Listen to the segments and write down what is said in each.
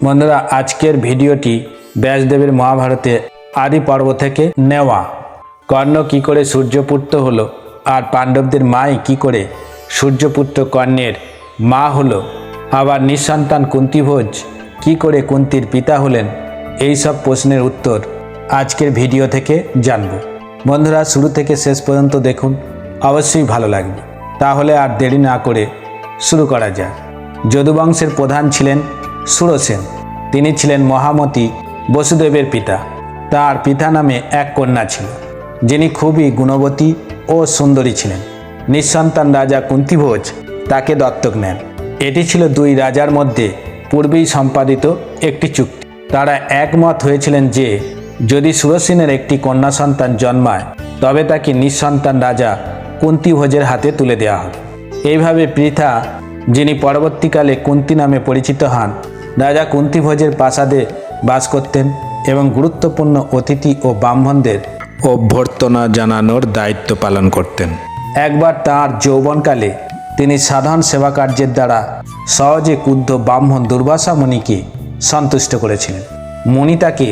বন্ধুরা, আজকের ভিডিওটি ব্যাসদেবের মহাভারতে আদি পর্ব থেকে নেওয়া। কর্ণ কি করে সূর্যপুত্র হলো আর পাণ্ডবদের মাই কি করে সূর্যপুত্র কর্ণের মা হলো, আবার নিঃসন্তান কুন্তিভোজ কি করে কুন্তির পিতা হলেন, এই সব প্রশ্নের উত্তর আজকের ভিডিও থেকে জানব। বন্ধুরা, শুরু থেকে শেষ পর্যন্ত দেখুন, অবশ্যই ভালো লাগবে। তাহলে আর দেরি না করে শুরু করা যাক। যদুবংশের প্রধান ছিলেন সুরসেন। তিনি ছিলেন মহামতি বসুদেবের পিতা। তার পিতা নামে এক কন্যা ছিল, যিনি খুবই গুণবতী ও সুন্দরী ছিলেন। নিঃসন্তান রাজা কুন্তিভোজ তাকে দত্তক নেন। এটি ছিল দুই রাজার মধ্যে পূর্বেই সম্পাদিত একটি চুক্তি। তারা একমত হয়েছিলেন যে যদি সুরসেনের একটি কন্যা সন্তান জন্মায় তবে তাকে নিঃসন্তান রাজা কুন্তিভোজের হাতে তুলে দেওয়া হবে। এইভাবে পৃথা, যিনি পরবর্তীকালে কুন্তি নামে পরিচিত হন, রাজা কুন্তিভোজের প্রাসাদে বাস করতেন এবং গুরুত্বপূর্ণ অতিথি ও ব্রাহ্মণদের অভ্যর্থনা জানানোর দায়িত্ব পালন করতেন। একবার তাঁর যৌবনকালে তিনি সাধারণ সেবা কার্যের দ্বারা সহজে ক্রুদ্ধ ব্রাহ্মণ দুর্বাসা মুনিকে সন্তুষ্ট করেছিলেন। মুনি তাকে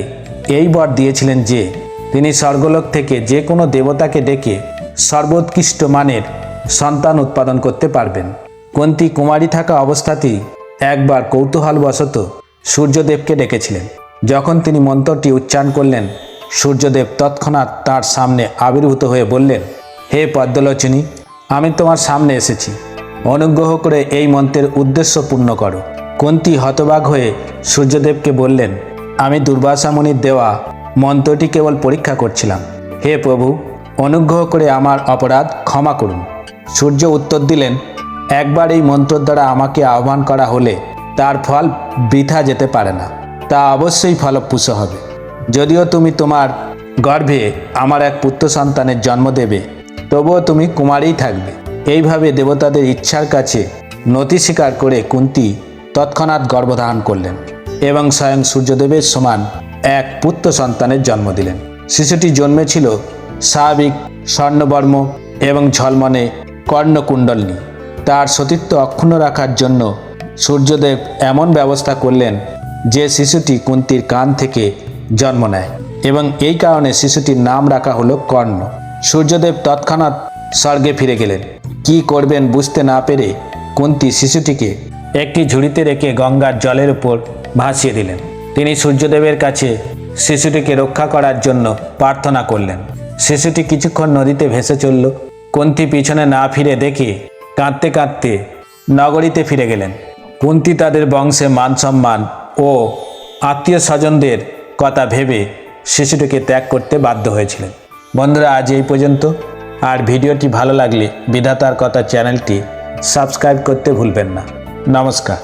এই বর দিয়েছিলেন যে তিনি স্বর্গলোক থেকে যে কোনো দেবতাকে ডেকে সর্বোৎকৃষ্ট মানের সন্তান উৎপাদন করতে পারবেন। কুন্তি কুমারী থাকা অবস্থাতেই একবার কৌতূহলবশত সূর্যদেবকে ডেকেছিলেন। যখন তিনি মন্ত্রটি উচ্চারণ করলেন, সূর্যদেব তৎক্ষণাৎ তার সামনে আবির্ভূত হয়ে বললেন, হে পদ্মলোচনী, আমি তোমার সামনে এসেছি, অনুগ্রহ করে এই মন্ত্রের উদ্দেশ্য পূর্ণ করো। কুন্তি হতবাক হয়ে সূর্যদেবকে বললেন, আমি দুর্বাসা মুনির দেওয়া মন্ত্রটি কেবল পরীক্ষা করছিলাম। হে প্রভু, অনুগ্রহ করে আমার অপরাধ ক্ষমা করুন। সূর্য উত্তর দিলেন, একবার এই মন্ত্র দ্বারা আমাকে আহ্বান করা হলে তার ফল বৃথা যেতে পারে না, তা অবশ্যই ফলপ্রসূ হবে। যদিও তুমি তোমার গর্ভে আমার এক পুত্র সন্তানের জন্ম দেবে, তবুও তুমি কুমারীই থাকবে। এইভাবে দেবতাদের ইচ্ছার কাছে নতি স্বীকার করে কুন্তি তৎক্ষণাৎ গর্ভধারণ করলেন এবং স্বয়ং সূর্যদেবের সমান এক পুত্র সন্তানের জন্ম দিলেন। শিশুটি জন্মেছিল স্বাভাবিক স্বর্ণবর্ম এবং ঝলমনে কর্ণকুণ্ডলী। তার সতীত্ব অক্ষুণ্ণ রাখার জন্য সূর্যদেব এমন ব্যবস্থা করলেন যে শিশুটি কুন্তির কান থেকে জন্ম নেয় এবং এই কারণে শিশুটির নাম রাখা হলো কর্ণ। সূর্যদেব তৎক্ষণাৎ স্বর্গে ফিরে গেলেন। কি করবেন বুঝতে না পেরে কুন্তি শিশুটিকে একটি ঝুড়িতে রেখে গঙ্গার জলের উপর ভাসিয়ে দিলেন। তিনি সূর্যদেবের কাছে শিশুটিকে রক্ষা করার জন্য প্রার্থনা করলেন। শিশুটি কিছুক্ষণ নদীতে ভেসে চলল। কুন্তি পিছনে না ফিরে দেখে কাঁদতে কাঁদতে নগরীতে ফিরে গেলেন। কুন্তি তাদের বংশে মান সম্মান ও আত্মীয় স্বজনদের কথা ভেবে শিশুটিকে ত্যাগ করতে বাধ্য হয়েছিলেন। বন্ধুরা, আজ এই পর্যন্ত। আর ভিডিওটি ভালো লাগলে বিধাতার কথা চ্যানেলটি সাবস্ক্রাইব করতে ভুলবেন না। নমস্কার।